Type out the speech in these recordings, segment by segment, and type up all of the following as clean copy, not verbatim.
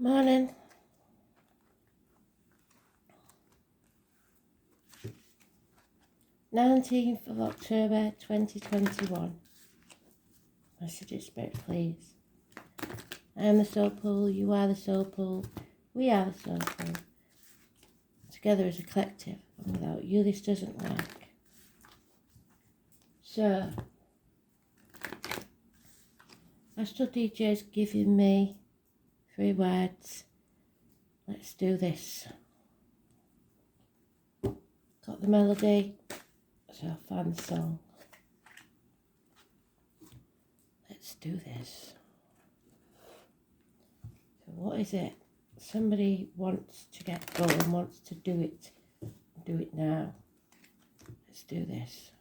Morning. Nineteenth of October 2021. Message of Spirit, please. I am the soul pool, you are the soul pool, we are the soul pool. Together as a collective, and without you this doesn't work. So, Astral DJ's giving me 3 words. Let's do this. Got the melody, so I'll find the song. Let's do this. So what is it? Somebody wants to get going, wants to do it. Do it now. Let's do this.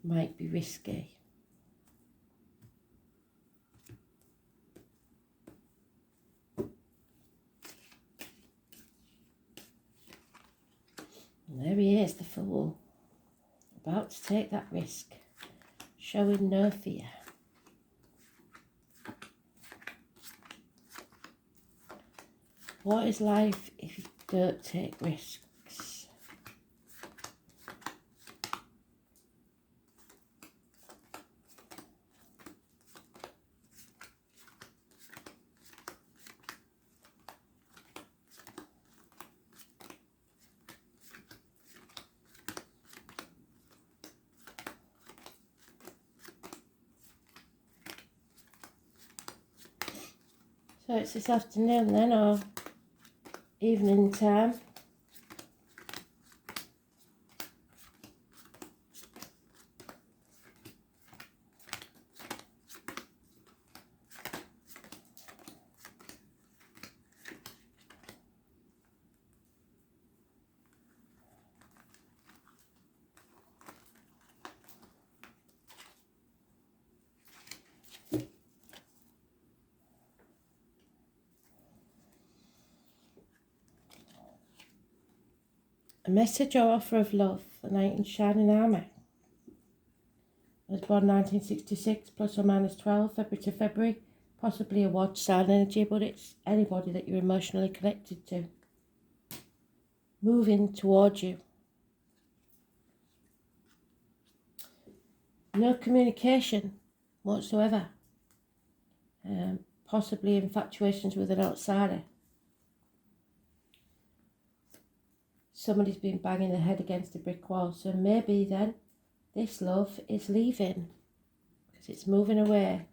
Might be risky. And there he is, the fool. About to take that risk. Showing no fear. What is life if you don't take risks? So it's this afternoon then, or evening time. A message or offer of love, the knight in shining armour. I was born 1966, plus or minus 12, February to February. Possibly a water sign energy, but it's anybody that you're emotionally connected to. Moving towards you. No communication whatsoever. Possibly infatuations with an outsider. Somebody's been banging their head against a brick wall, so maybe then this love is leaving because it's moving away.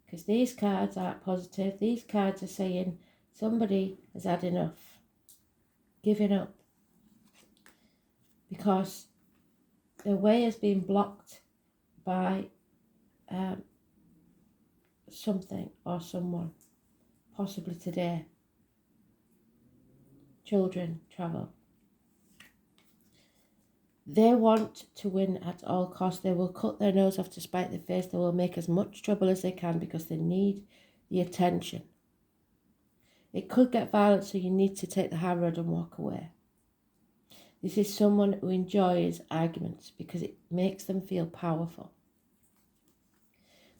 Because these cards aren't positive. These cards are saying somebody has had enough, giving up, because their way has been blocked by something or someone, possibly today. Children, travel. They want to win at all costs. They will cut their nose off to spite their face. They will make as much trouble as they can because they need the attention. It could get violent, so you need to take the high road and walk away. This is someone who enjoys arguments because it makes them feel powerful.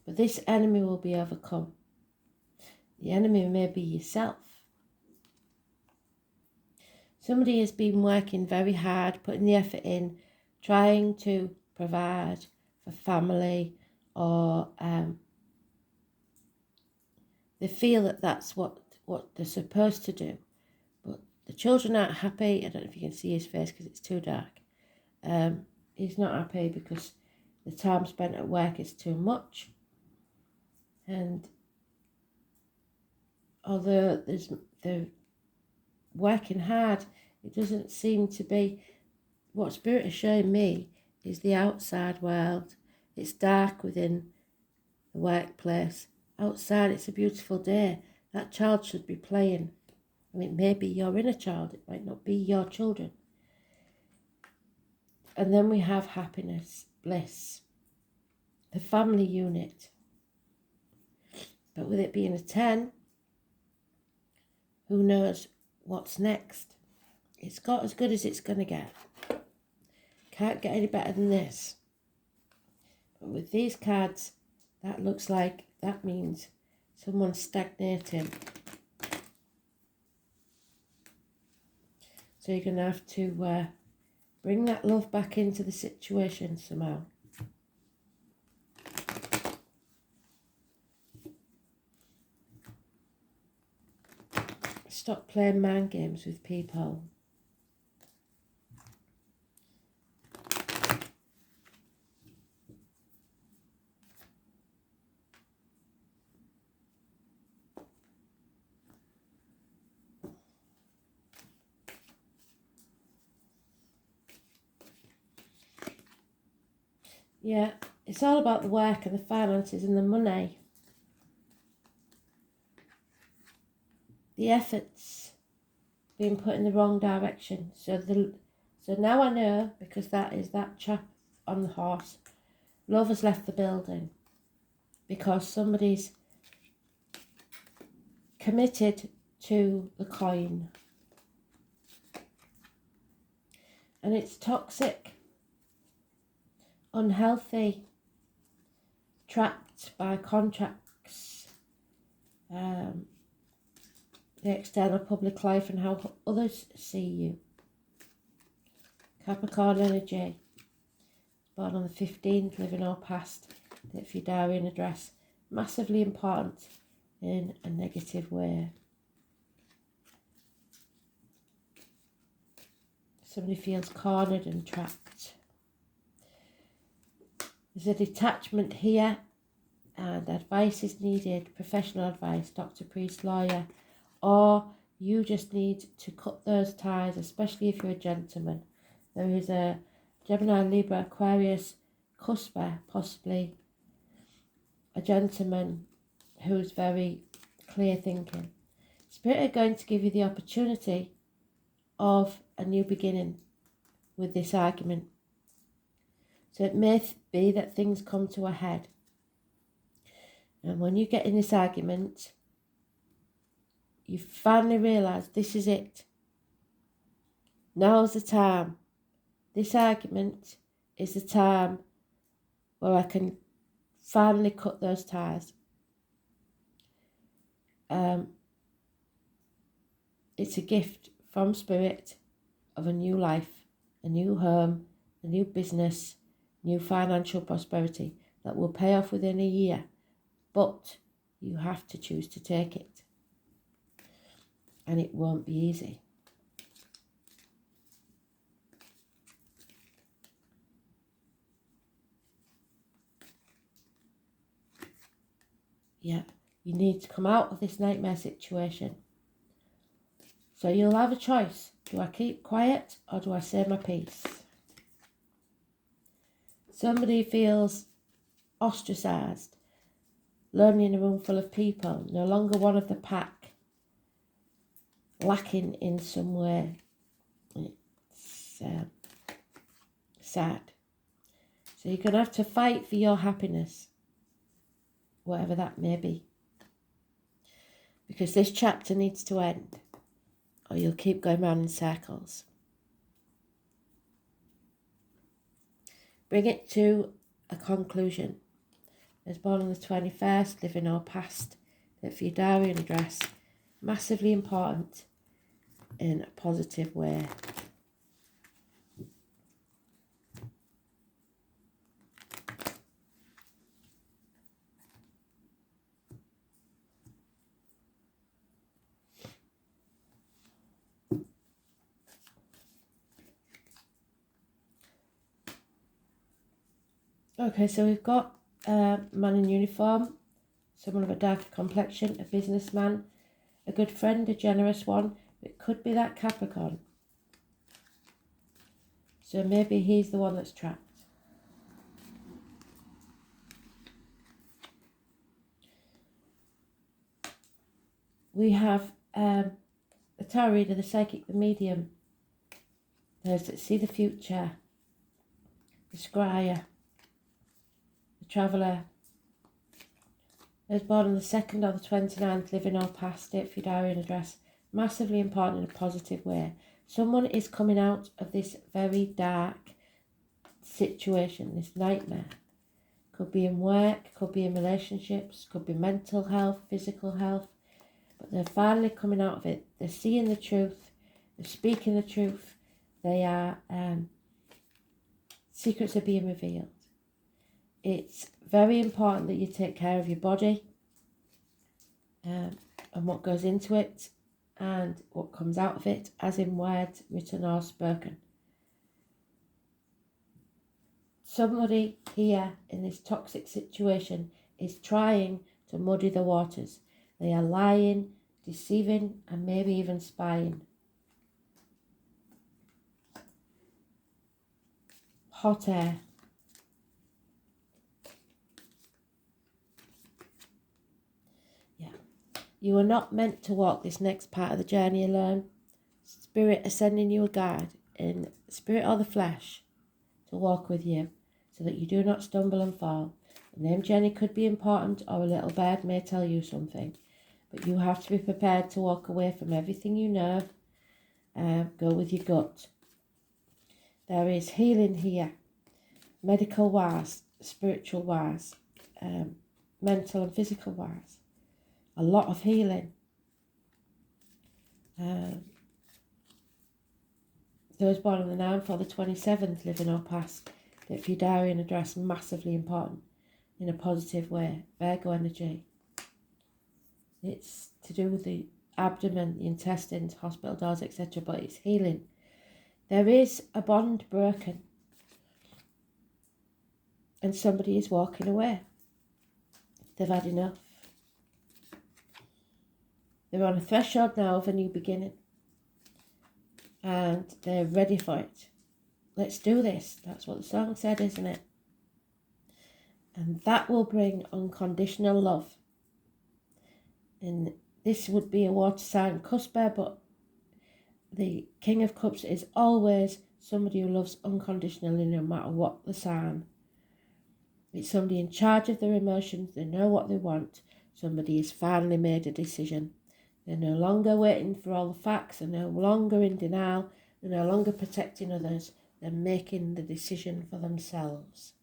But this enemy will be overcome. The enemy may be yourself. Somebody has been working very hard, putting the effort in, trying to provide for family, or they feel that that's what they're supposed to do. But the children aren't happy. I don't know if you can see his face because it's too dark. He's not happy because the time spent at work is too much. And although they're working hard, it doesn't seem to be. What Spirit is showing me is the outside world. It's dark within the workplace. Outside it's a beautiful day. That child should be playing. And it may be your inner child. It might not be your children. And then we have happiness, bliss, the family unit. But with it being a 10, who knows what's next? It's got as good as it's going to get. Can't get any better than this. with these cards, that looks like that means someone's stagnating. So you're going to have to bring that love back into the situation somehow. Stop playing mind games with people. Yeah, it's all about the work and the finances and the money. The efforts being put in the wrong direction. So now I know, because that is that chap on the horse. Love has left the building because somebody's committed to the coin. And it's toxic, unhealthy, trapped by contracts, the external public life and how others see you. Capricorn energy, born on the 15th, living or past, date for your diary and address, massively important in a negative way. Somebody feels cornered and trapped. There's a detachment here and advice is needed, professional advice, doctor, priest, lawyer, or you just need to cut those ties, especially if you're a gentleman. There is a Gemini, Libra, Aquarius, cusper, possibly a gentleman who's very clear thinking. Spirit are going to give you the opportunity of a new beginning with this argument. So it may be that things come to a head. And when you get in this argument, you finally realise this is it. Now's the time. This argument is the time where I can finally cut those ties. It's a gift from Spirit of a new life, a new home, a new business, new financial prosperity that will pay off within a year. But you have to choose to take it. And it won't be easy. Yeah, you need to come out of this nightmare situation. So you'll have a choice. Do I keep quiet or do I say my piece? Somebody feels ostracised, lonely in a room full of people, no longer one of the pack, lacking in some way. It's sad. So you're going to have to fight for your happiness, whatever that may be. Because this chapter needs to end, or you'll keep going round in circles. Bring it to a conclusion. I was born on the 21st, living or past, date for your diary and address. Massively important in a positive way. Okay, so we've got a man in uniform, someone of a darker complexion, a businessman, a good friend, a generous one. It could be that Capricorn. So maybe he's the one that's trapped. We have the tarot reader, the psychic, the medium, those that see the future, the scryer, the traveller. Those born on the 2nd or the 29th, living or past, date for your diary and address. Massively important in a positive way. Someone is coming out of this very dark situation, this nightmare. Could be in work, could be in relationships, could be mental health, physical health. But they're finally coming out of it. They're seeing the truth. They're speaking the truth. They are, secrets are being revealed. It's very important that you take care of your body and what goes into it and what comes out of it, as in words, written or spoken. Somebody here in this toxic situation is trying to muddy the waters. They are lying, deceiving, and maybe even spying. Hot air. Yeah. You are not meant to walk this next part of the journey alone. Spirit is sending you a guide, in spirit or the flesh, to walk with you, so that you do not stumble and fall. The name Jenny could be important, or a little bird may tell you something, but you have to be prepared to walk away from everything you know. Go with your gut. There is healing here, medical wise, spiritual wise, mental and physical wise. A lot of healing. Those born on the 9th or the 27th, living or past, that for your diary and address, massively important in a positive way. Virgo energy. It's to do with the abdomen, the intestines, hospital doors, etc. But it's healing. There is a bond broken. And somebody is walking away. They've had enough. They're on a threshold now of a new beginning. And they're ready for it. Let's do this. That's what the song said, isn't it? And that will bring unconditional love. And this would be a water sign cusper, but the King of Cups is always somebody who loves unconditionally no matter what the sign. It's somebody in charge of their emotions. They know what they want. Somebody has finally made a decision. They're no longer waiting for all the facts. They're no longer in denial. They're no longer protecting others. They're making the decision for themselves.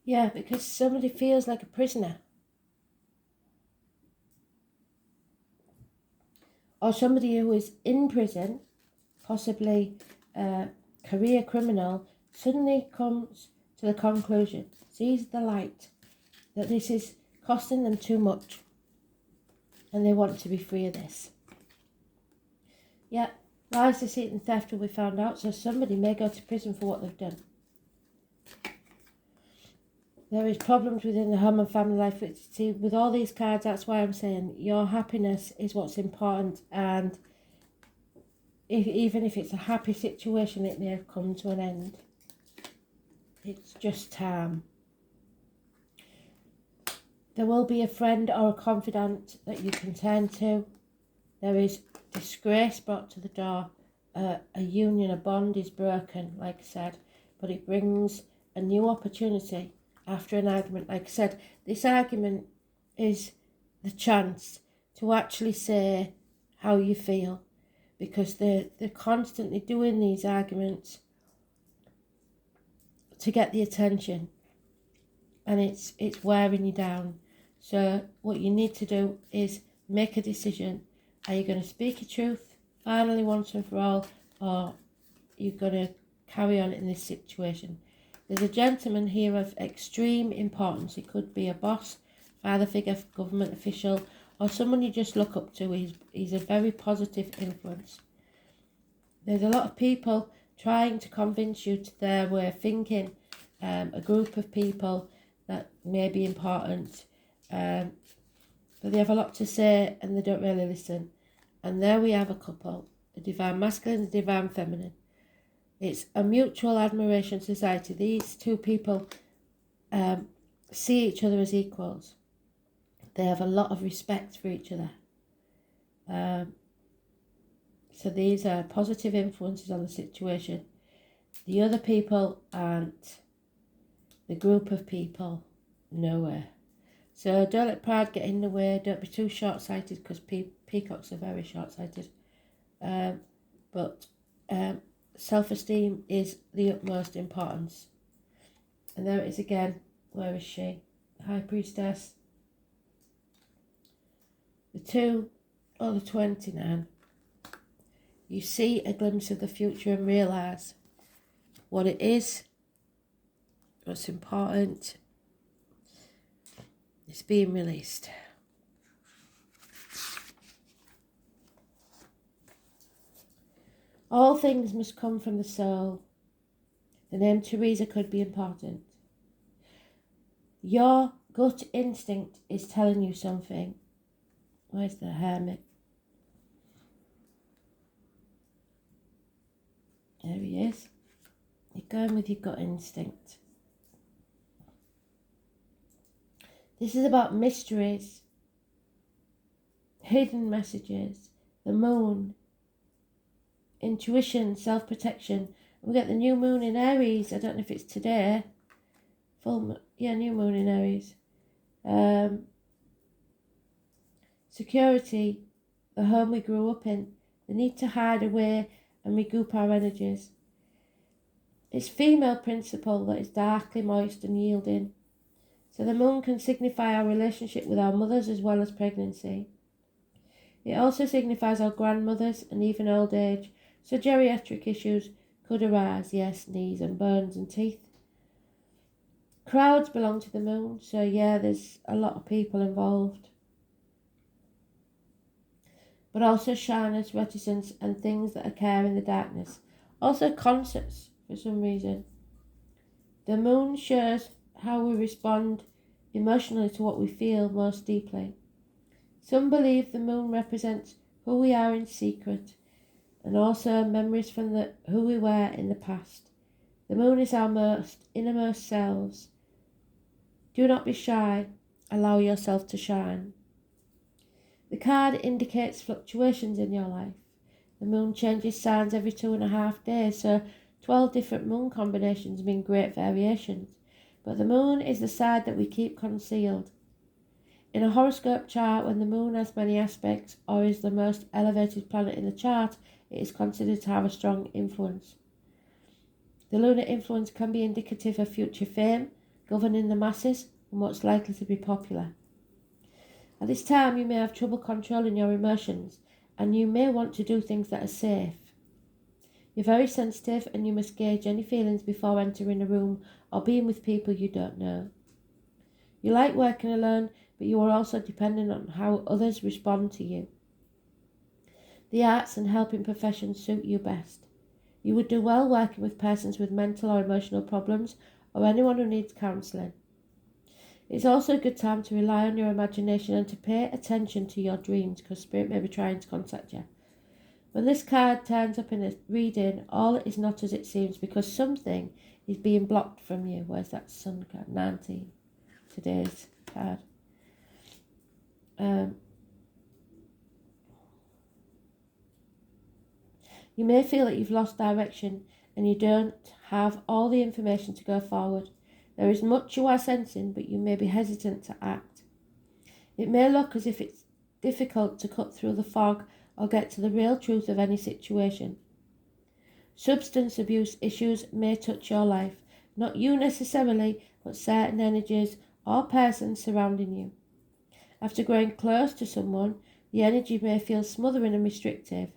Yeah, because somebody feels like a prisoner. Or somebody who is in prison, possibly a career criminal, suddenly comes to the conclusion, sees the light, that this is costing them too much. And they want to be free of this. Yeah, lies, deceit and theft will be found out, so somebody may go to prison for what they've done. There is problems within the home and family life. See, with all these cards, that's why I'm saying your happiness is what's important. And even if it's a happy situation, it may have come to an end. It's just time. There will be a friend or a confidant that you can turn to. There is disgrace brought to the door. A union, a bond is broken, like I said. But it brings a new opportunity. After an argument, like I said, this argument is the chance to actually say how you feel, because they're constantly doing these arguments to get the attention, and it's wearing you down. So what you need to do is make a decision. Are you going to speak your truth finally once and for all, or are you going to carry on in this situation? There's a gentleman here of extreme importance. He could be a boss, father figure, government official, or someone you just look up to. He's a very positive influence. There's a lot of people trying to convince you to their way of thinking, a group of people that may be important, but they have a lot to say and they don't really listen. And there we have a couple, a divine masculine and a divine feminine. It's a mutual admiration society. These two people see each other as equals. They have a lot of respect for each other. So these are positive influences on the situation. The other people aren't. The group of people, nowhere. So don't let pride get in the way. Don't be too short-sighted, because peacocks are very short-sighted. But self-esteem is the utmost importance. And there it is again. Where is she? High Priestess. The 2 or the 29. You see a glimpse of the future and realise what it is, what's important. It's being released. All things must come from the soul. The name Teresa could be important. Your gut instinct is telling you something. Where's the Hermit? There he is. You're going with your gut instinct. This is about mysteries, hidden messages, the moon, intuition, self-protection. We get the new moon in Aries. I don't know if it's today. New moon in Aries. Security, the home we grew up in, the need to hide away and regroup our energies. It's female principle that is darkly moist and yielding. So the moon can signify our relationship with our mothers as well as pregnancy. It also signifies our grandmothers and even old age. So geriatric issues could arise, yes, knees and bones and teeth. Crowds belong to the moon, so yeah, there's a lot of people involved. But also shyness, reticence, and things that occur in the darkness. Also concerts, for some reason. The moon shows how we respond emotionally to what we feel most deeply. Some believe the moon represents who we are in secret, and also memories from who we were in the past. The moon is our most innermost selves. Do not be shy. Allow yourself to shine. The card indicates fluctuations in your life. The moon changes signs every 2.5 days, so 12 different moon combinations mean great variations. But the moon is the side that we keep concealed. In a horoscope chart, when the moon has many aspects or is the most elevated planet in the chart, it is considered to have a strong influence. The lunar influence can be indicative of future fame, governing the masses, and what's likely to be popular. At this time, you may have trouble controlling your emotions, and you may want to do things that are safe. You're very sensitive, and you must gauge any feelings before entering a room or being with people you don't know. You like working alone, but you are also dependent on how others respond to you. The arts and helping professions suit you best. You would do well working with persons with mental or emotional problems, or anyone who needs counselling. It's also a good time to rely on your imagination and to pay attention to your dreams, because Spirit may be trying to contact you. When this card turns up in a reading, all is not as it seems, because something is being blocked from you. Where's that Sun card? 19. Today's card. You may feel that you've lost direction and you don't have all the information to go forward. There is much you are sensing, but you may be hesitant to act. It may look as if it's difficult to cut through the fog or get to the real truth of any situation. Substance abuse issues may touch your life, not you necessarily, but certain energies or persons surrounding you. After growing close to someone, the energy may feel smothering and restrictive.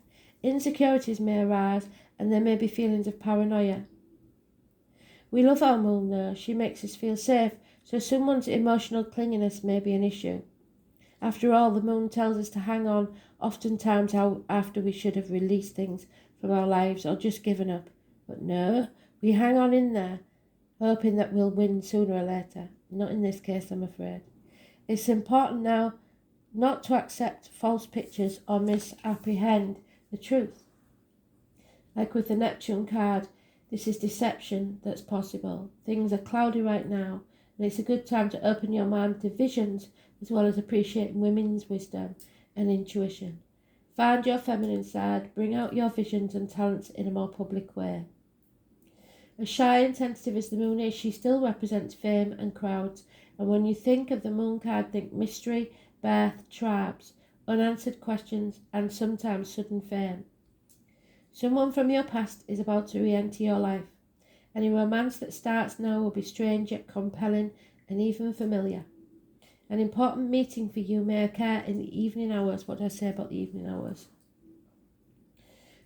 Insecurities may arise, and there may be feelings of paranoia. We love our moon though. She makes us feel safe, so someone's emotional clinginess may be an issue. After all, the moon tells us to hang on, oftentimes after we should have released things from our lives or just given up. But no, we hang on in there, hoping that we'll win sooner or later. Not in this case, I'm afraid. It's important now not to accept false pictures or misapprehend the truth. Like with the Neptune card, This is deception that's possible. Things are cloudy right now, and it's a good time to open your mind to visions as well as appreciating women's wisdom and intuition. Find your feminine side, bring out your visions and talents in a more public way. As shy and sensitive as the moon is, she still represents fame and crowds, and when you think of the moon card, think mystery, birth, tribes, unanswered questions, and sometimes sudden fame. Someone from your past is about to re-enter your life. Any romance that starts now will be strange yet compelling and even familiar. An important meeting for you may occur in the evening hours. What do I say about the evening hours?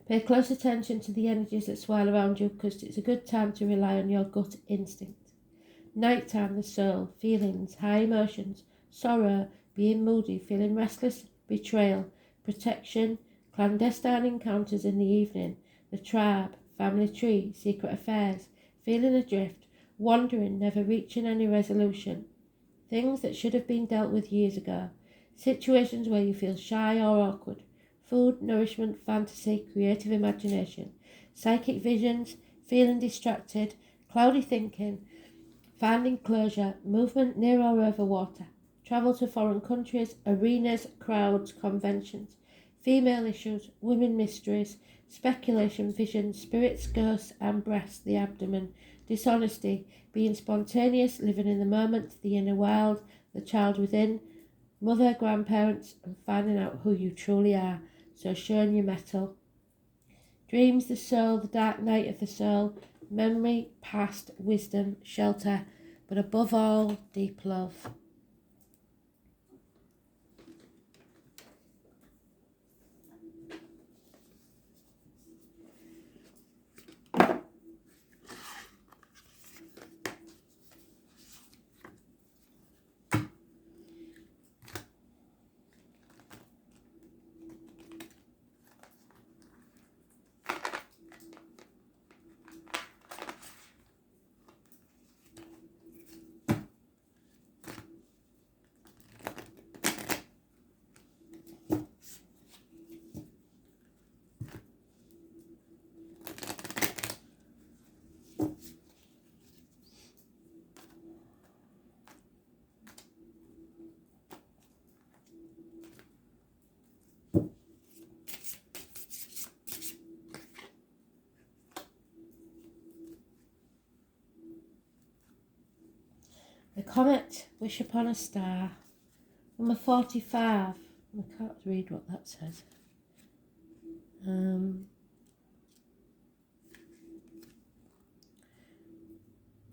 Pay close attention to the energies that swirl around you, because it's a good time to rely on your gut instinct. Nighttime, the soul, feelings, high emotions, sorrow, being moody, feeling restless, betrayal, protection, clandestine encounters in the evening, the tribe, family tree, secret affairs, feeling adrift, wandering, never reaching any resolution. Things that should have been dealt with years ago. Situations where you feel shy or awkward. Food, nourishment, fantasy, creative imagination. Psychic visions, feeling distracted, cloudy thinking, finding closure, movement near or over water. Travel to foreign countries, arenas, crowds, conventions. Female issues, women mysteries, speculation, visions, spirits, ghosts and breasts, the abdomen. Dishonesty, being spontaneous, living in the moment, the inner world, the child within, mother, grandparents, and finding out who you truly are. So showing your mettle. Dreams, the soul, the dark night of the soul, memory, past, wisdom, shelter, but above all, deep love. The Comet, Wish Upon a Star, number 45. I can't read what that says.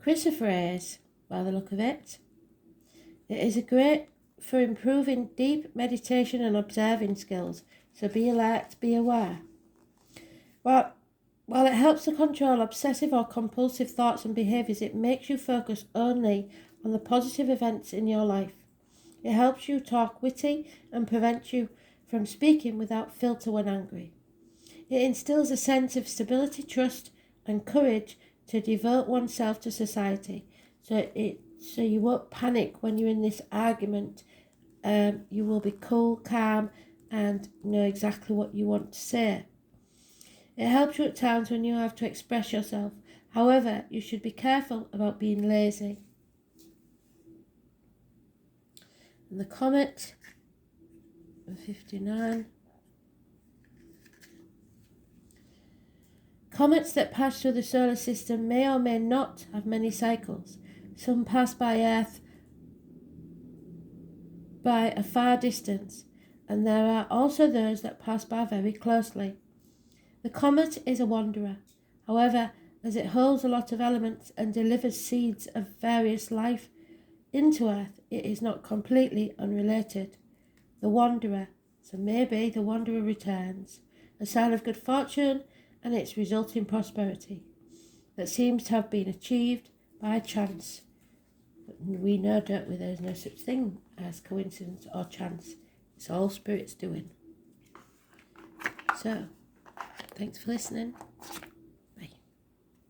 Chrysoprase, by the look of it. It is a great for improving deep meditation and observing skills, so be alert, be aware. While it helps to control obsessive or compulsive thoughts and behaviours, it makes you focus only on the positive events in your life. It helps you talk witty and prevents you from speaking without filter when angry. It instills a sense of stability, trust and courage to devote oneself to society. So you won't panic when you're in this argument. You will be cool, calm and know exactly what you want to say. It helps you at times when you have to express yourself. However, you should be careful about being lazy. And the Comet, 59. Comets that pass through the solar system may or may not have many cycles. Some pass by Earth by a far distance, and there are also those that pass by very closely. The comet is a wanderer. However, as it holds a lot of elements and delivers seeds of various life into Earth, it is not completely unrelated. The wanderer, so maybe the wanderer returns, a sign of good fortune and its resulting prosperity that seems to have been achieved by chance. But we know, don't we, there's no such thing as coincidence or chance. It's all Spirit's doing. So, thanks for listening.